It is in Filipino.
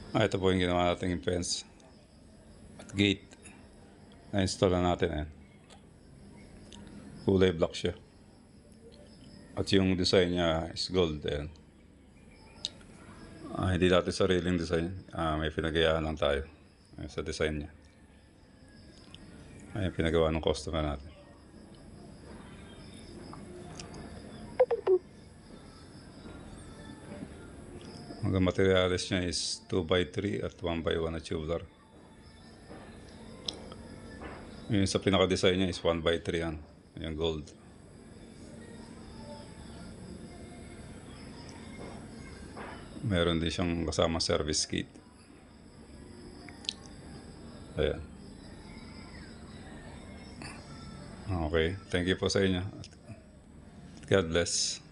Ito po yung ginawa nating fence at gate. Na-install na natin. Ayan. Kulay black siya. At yung design niya is gold. Ayan. Hindi natin sariling design. May pinagayaan lang tayo sa design niya. Ayan, pinagawa ng customer natin. Ang materials niya is 2x3 at 1x1 na tubular. Yung sa pinaka-design niya is 1x3 yan. Yung gold. Meron din siyang kasama service kit. Ayan. Okay. Thank you po sa inyo. God bless.